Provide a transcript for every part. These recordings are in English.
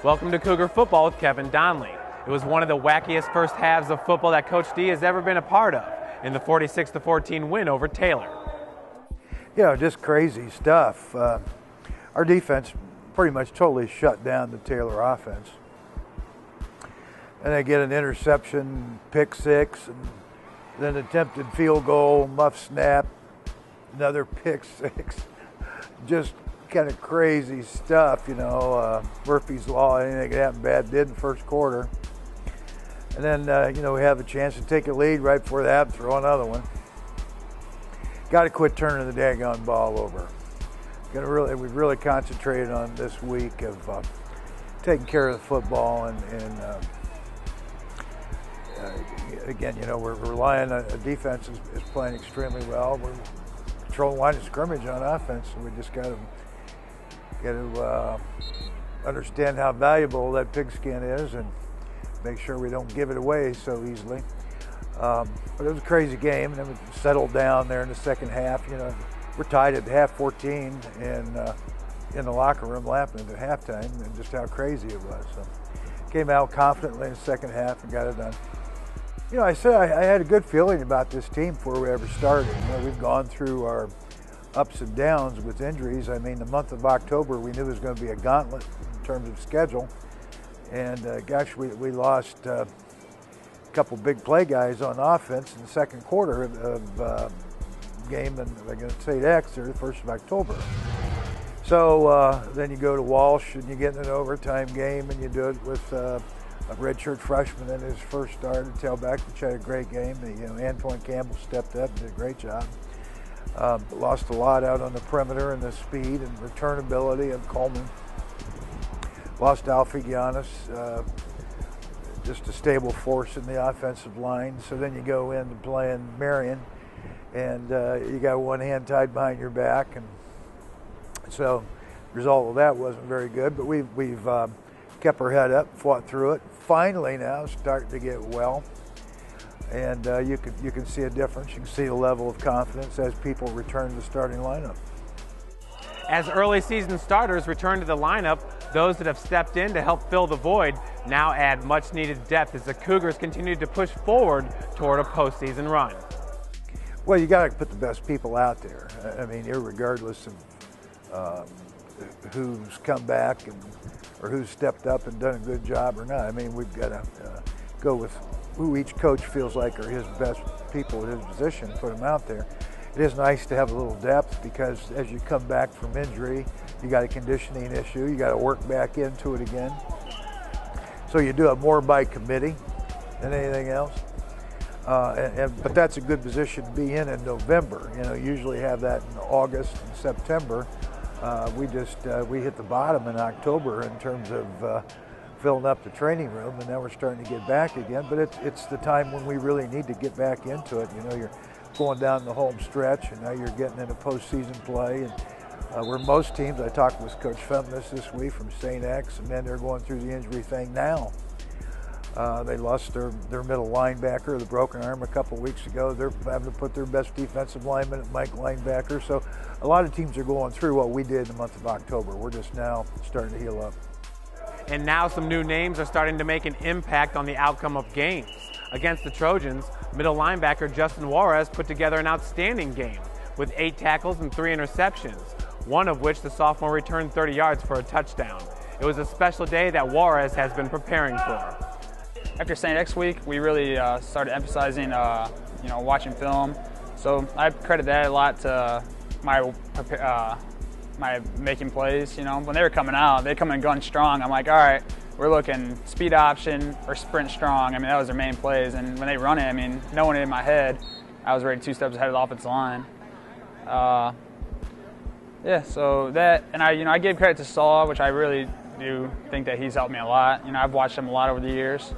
Welcome to Cougar Football with Kevin Donley. It was one of the wackiest first halves of football that Coach D has ever been a part of in the 46-14 win over Taylor. You know, just crazy stuff. Our defense pretty much totally shut down the Taylor offense. And they get an interception, pick six, and then attempted field goal, muff snap, another pick six. Just kind of crazy stuff, you know. Murphy's Law, anything that happened bad did in the first quarter. And then, you know, we have a chance to take a lead right before that and throw another one. Got to quit turning the daggone ball over. We've really concentrated on this week of taking care of the football and again, you know, we're relying on a defense is playing extremely well. We're controlling the line of scrimmage on offense, so we just got to understand how valuable that pigskin is and make sure we don't give it away so easily. But it was a crazy game, and then we settled down there in the second half. You know, we're tied at half 14 and in the locker room laughing at halftime and just how crazy it was. So came out confidently in the second half and got it done. You know, I said I had a good feeling about this team before we ever started. You know, we've gone through our ups and downs with injuries. I mean, the month of October, we knew it was going to be a gauntlet in terms of schedule. And gosh, we lost a couple big play guys on offense in the second quarter of game against St. X, or the 1st of October. So then you go to Walsh and you get in an overtime game and you do it with a redshirt freshman in his first start at tailback, which had a great game. You know, Antoine Campbell stepped up, did a great job. Lost a lot out on the perimeter and the speed and return ability of Coleman. Lost Alfie Giannis, just a stable force in the offensive line. So then you go into playing Marion, and you got one hand tied behind your back, and so the result of that wasn't very good. But we've kept our head up, fought through it. Finally now starting to get well, and you can see a difference. You can see the level of confidence as people return to the starting lineup. As early season starters return to the lineup, those that have stepped in to help fill the void now add much needed depth as the Cougars continue to push forward toward a postseason run. Well, you got to put the best people out there. I mean, irregardless of who's come back or who's stepped up and done a good job or not. I mean, we've got to go with who each coach feels like are his best people at his position, put them out there. It is nice to have a little depth because as you come back from injury, you got a conditioning issue. You got to work back into it again. So you do it more by committee than anything else. But that's a good position to be in November. You know, usually have that in August and September. We hit the bottom in October in terms of filling up the training room, and now we're starting to get back again. But it's the time when we really need to get back into it. You know, you're going down the home stretch, and now you're getting into postseason play. And where most teams, I talked with Coach Femmes this week from St. X, and then they're going through the injury thing now. They lost their middle linebacker, the broken arm, a couple weeks ago. They're having to put their best defensive lineman at Mike linebacker. So a lot of teams are going through what we did in the month of October. We're just now starting to heal up. And now some new names are starting to make an impact on the outcome of games. Against the Trojans, middle linebacker Justin Juarez put together an outstanding game with 8 tackles and 3 interceptions, one of which the sophomore returned 30 yards for a touchdown. It was a special day that Juarez has been preparing for. After St. X week, we really started emphasizing, you know, watching film. So I credit that a lot to my making plays. You know, when they were coming out, they come in gun strong. I'm like, all right, we're looking speed option or sprint strong. I mean, that was their main plays. And when they run it, I mean, knowing it in my head, I was already 2 steps ahead of the offensive line. Yeah, so that, and I gave credit to Saul, which I really do think that he's helped me a lot. You know, I've watched him a lot over the years.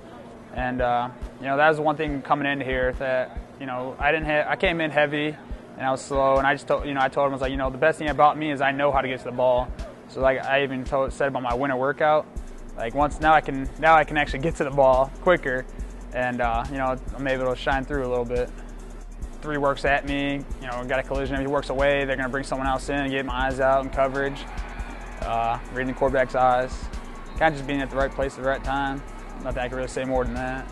And, you know, that was one thing coming into here that, you know, I came in heavy and I was slow, and I told him, I was like, you know, the best thing about me is I know how to get to the ball. So like I even said about my winter workout, like now I can actually get to the ball quicker, and, you know, I'm able to shine through a little bit. 3 works at me, you know, got a collision, if he works away, they're going to bring someone else in and get my eyes out in coverage, reading the quarterback's eyes. kind of just being at the right place at the right time. Nothing I can really say more than that.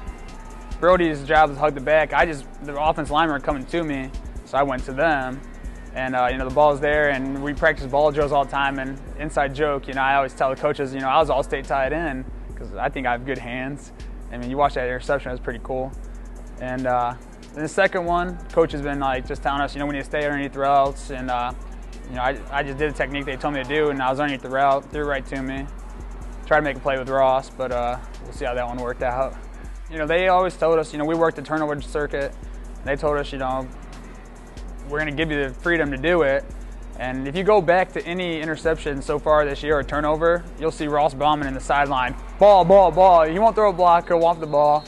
Brody's job was to hug the back. The offensive linemen were coming to me, so I went to them. And, the ball's there, and we practice ball drills all the time. And inside joke, I always tell the coaches, I was all-state tight end because I think I have good hands. I mean, you watch that interception, it was pretty cool. And then the second one, coach has been just telling us, we need to stay underneath the routes. And, I just did the technique they told me to do, and I was underneath the route, threw it right to me. Tried to make a play with Ross, but we'll see how that one worked out. They always told us, we worked the turnover circuit. And they told us, we're going to give you the freedom to do it. And if you go back to any interception so far this year or turnover, you'll see Ross Bauman in the sideline. Ball, ball, ball. He won't throw a block, he'll want the ball.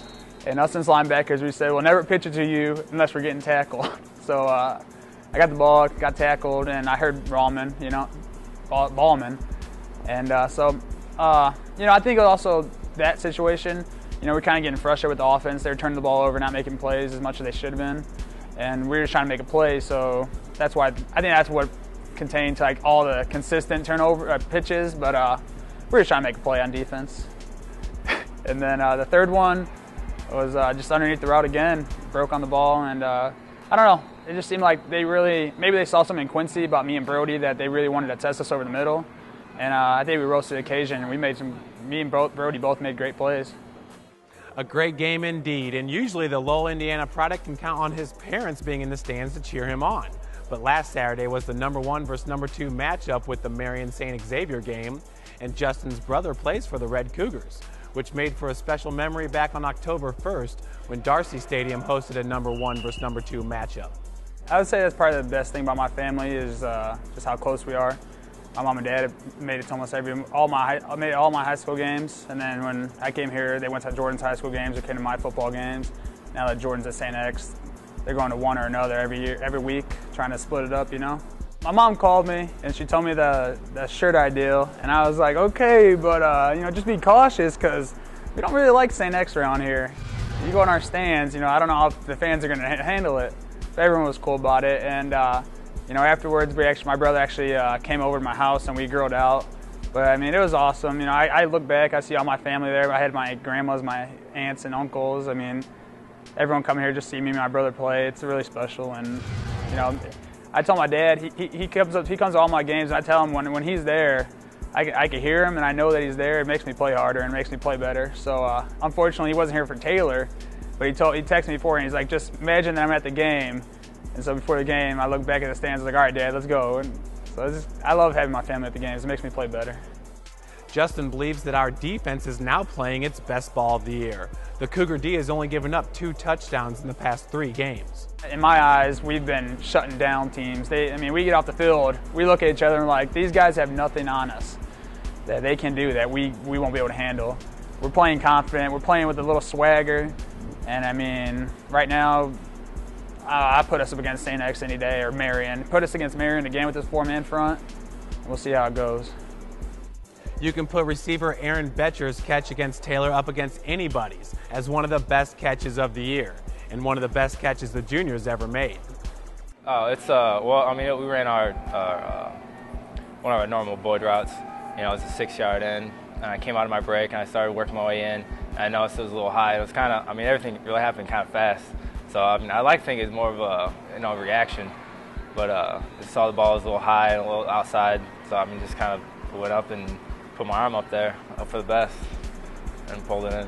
And us as linebackers, we said, we'll never pitch it to you unless we're getting tackled. So I got the ball, got tackled, and I heard Ballman. And I think also that situation, we're kind of getting frustrated with the offense. They're turning the ball over, not making plays as much as they should have been. And we were just trying to make a play, so that's why I think that's what contained to all the consistent turnover pitches. But we were just trying to make a play on defense. And then the third one was just underneath the route again, broke on the ball, and I don't know. It just seemed like maybe they saw something in Quincy about me and Brody that they really wanted to test us over the middle. And I think we rose to the occasion, and me and Brody both made great plays. A great game indeed, and usually the Lowell, Indiana product can count on his parents being in the stands to cheer him on. But last Saturday was the #1 versus #2 matchup with the Marion St. Xavier game, and Justin's brother plays for the Red Cougars, which made for a special memory back on October 1st when Darcy Stadium hosted a #1 versus #2 matchup. I would say that's probably the best thing about my family is just how close we are. My mom and dad made it to almost all my high school games, and then when I came here, they went to Jordan's high school games or came to my football games. Now that Jordan's at St. X, they're going to one or another every week, trying to split it up, My mom called me and she told me the shirt ideal, and I was like, okay, but just be cautious because we don't really like St. X around here. You go in our stands, I don't know how the fans are going to handle it. But everyone was cool about it, and afterwards, my brother actually came over to my house and we grilled out. But I mean, it was awesome. I look back, I see all my family there. I had my grandmas, my aunts and uncles. I mean, everyone coming here just see me and my brother play. It's really special. And I tell my dad, he comes to all my games, and I tell him when he's there, I can hear him and I know that he's there. It makes me play harder and makes me play better. So unfortunately, he wasn't here for Taylor, but he texted me before and he's like, just imagine that I'm at the game. And so before the game, I looked back at the stands and was like, all right, Dad, let's go. And so I love having my family at the games. It makes me play better. Justin believes that our defense is now playing its best ball of the year. The Cougar D has only given up 2 touchdowns in the past 3 games. In my eyes, we've been shutting down teams. We get off the field, we look at each other and we're like, these guys have nothing on us that they can do that we won't be able to handle. We're playing confident. We're playing with a little swagger. And right now, I put us up against St. X any day, or Marion. Put us against Marion again with this 4-man front. We'll see how it goes. You can put receiver Aaron Becher's catch against Taylor up against anybody's as one of the best catches of the year and one of the best catches the juniors ever made. Oh, it's we ran our one of our normal Boyd routes. It was a 6-yard in, and I came out of my break and I started working my way in. And I noticed it was a little high. It was kind of, everything really happened kind of fast. So I like to think it's more of a reaction, but I saw the ball was a little high and a little outside. So just kind of went up and put my arm up there, up for the best, and pulled it in.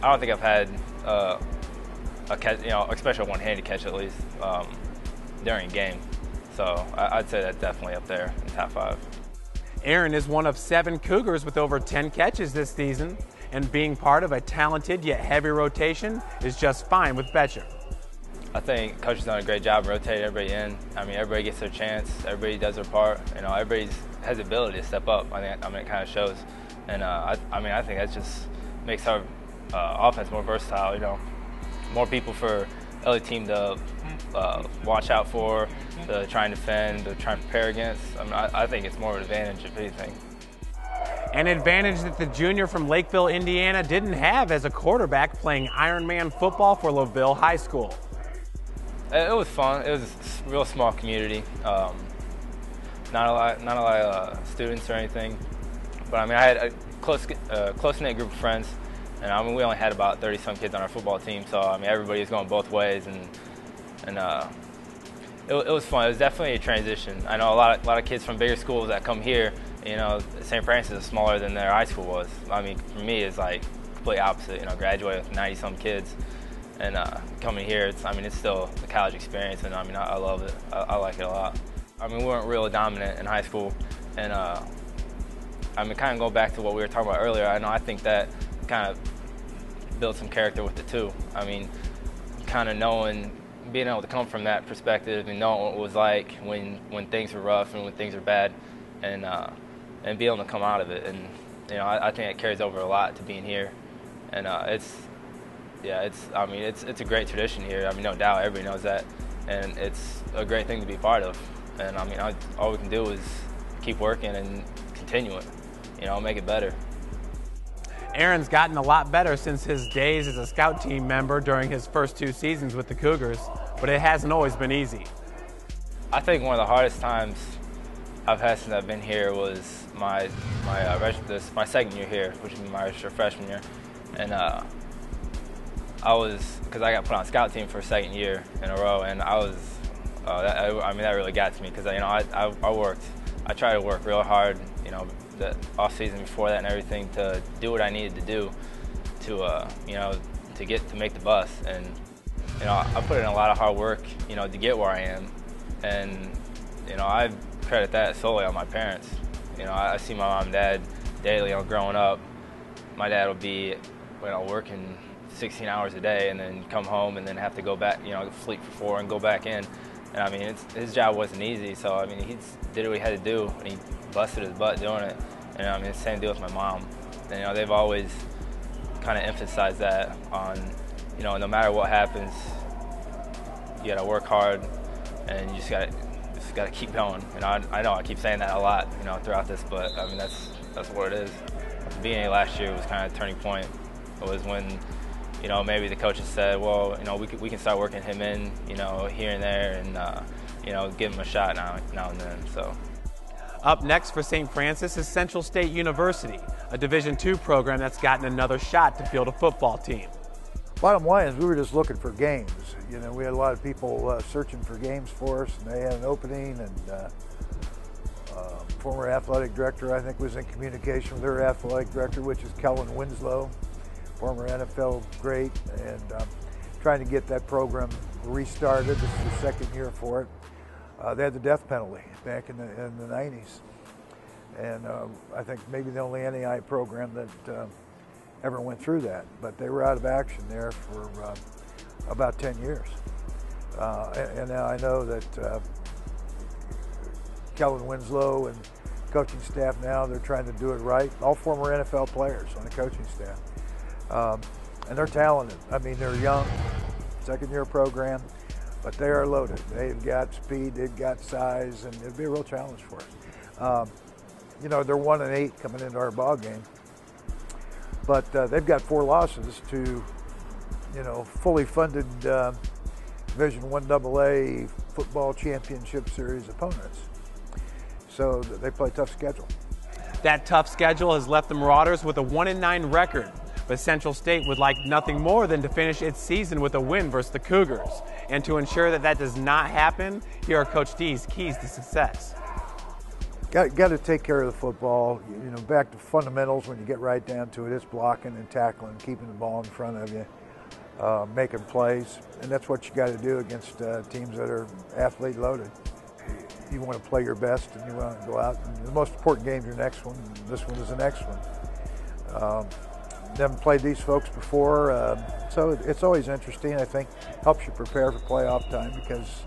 I don't think I've had a catch, especially a one-handed catch at least, during a game. So I'd say that's definitely up there in top 5. Aaron is one of 7 Cougars with over 10 catches this season, and being part of a talented yet heavy rotation is just fine with Becher. I think Coach has done a great job rotating everybody in. Everybody gets their chance. Everybody does their part. Everybody has the ability to step up. It kind of shows. And I think that just makes our offense more versatile. More people for the other team to watch out for, to try and defend, to try and prepare against. I think it's more of an advantage if anything. An advantage that the junior from Lakeville, Indiana didn't have as a quarterback playing Ironman football for LaVille High School. It was fun. It was a real small community. Not a lot of students or anything. But I had close-knit group of friends, and I mean, we only had about 30-some kids on our football team, so I mean, everybody was going both ways, and it was fun. It was definitely a transition. I know a lot of kids from bigger schools that come here. You know, St. Francis is smaller than their high school was. I mean, for me, it's like complete opposite. You know, graduated with 90-some kids, and coming here, it's still a college experience, and I mean, I love it. I like it a lot. I mean, we weren't real dominant in high school, and I mean, kind of go back to what we were talking about earlier. I think that kind of built some character with it too. I mean, kind of being able to come from that perspective and knowing what it was like when things were rough and when things were bad, and be able to come out of it. And you know, I think it carries over a lot to being here, and it's a great tradition here. I mean, no doubt, everybody knows that, and it's a great thing to be part of. And I mean, all we can do is keep working and continue it. You know, make it better. Aaron's gotten a lot better since his days as a scout team member during his first 2 seasons with the Cougars, but it hasn't always been easy. I think one of the hardest times I've had since I've been here was my second year here, which is my freshman year, and because I got put on scout team for a second year in a row, and that really got to me, because you know, I tried to work real hard, you know, the off season before that and everything, to do what I needed to do to you know, to make the bus. And you know, I put in a lot of hard work, you know, to get where I am, and you know, I credit that solely on my parents. You know, I see my mom and dad daily. You know, growing up, my dad would be, you know, working 16 hours a day, and then come home and then have to go back, you know, sleep for 4 and go back in. And I mean, his job wasn't easy, so I mean, he did what he had to do, and he busted his butt doing it. And I mean, the same deal with my mom. And you know, they've always kind of emphasized that on, you know, no matter what happens, you gotta work hard, and you just gotta keep going. And I know I keep saying that a lot, you know, throughout this, but I mean, that's what it is. The beginning of last year was kind of a turning point. It was when, you know, maybe the coaches said, well, you know, we can start working him in, you know, here and there, and you know, give him a shot now and then. So. Up next for St. Francis is Central State University, a Division II program that's gotten another shot to field a football team. Bottom line is, we were just looking for games. You know, we had a lot of people searching for games for us, and they had an opening, and former athletic director, I think, was in communication with their athletic director, which is Kevin Donley, former NFL great, and trying to get that program restarted. This is the second year for it. They had the death penalty back in the 90s, and I think maybe the only NAI program that ever went through that, but they were out of action there for about 10 years. And now I know that Kevin Winslow and coaching staff now, they're trying to do it right. All former NFL players on the coaching staff. And they're talented. I mean, they're young, second-year program, but they are loaded. They've got speed, they've got size, and it'd be a real challenge for us. You know, they're 1-8 coming into our ball game, but they've got 4 losses to, you know, fully funded Division I AA football championship series opponents. So they play a tough schedule. That tough schedule has left the Marauders with a 1-9 record, but Central State would like nothing more than to finish its season with a win versus the Cougars. And to ensure that that does not happen, here are Coach D's keys to success. Got to take care of the football. You know, back to fundamentals when you get right down to it. It's blocking and tackling, keeping the ball in front of you, making plays, and that's what you got to do against teams that are athlete loaded. You want to play your best, and you want to go out. And the most important game is your next one. This one is the next one. Never played these folks before, so it's always interesting. I think helps you prepare for playoff time, because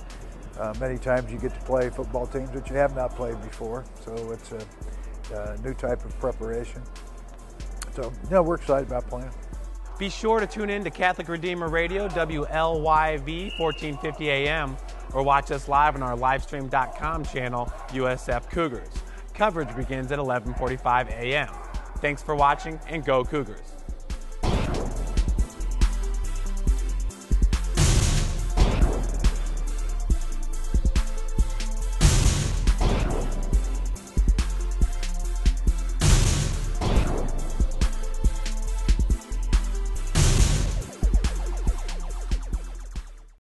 many times you get to play football teams that you have not played before. So it's a new type of preparation. So, you know, we're excited about playing. Be sure to tune in to Catholic Redeemer Radio, WLYV 1450 AM, or watch us live on our livestream.com channel, USF Cougars. Coverage begins at 11:45 a.m. Thanks for watching, and go Cougars.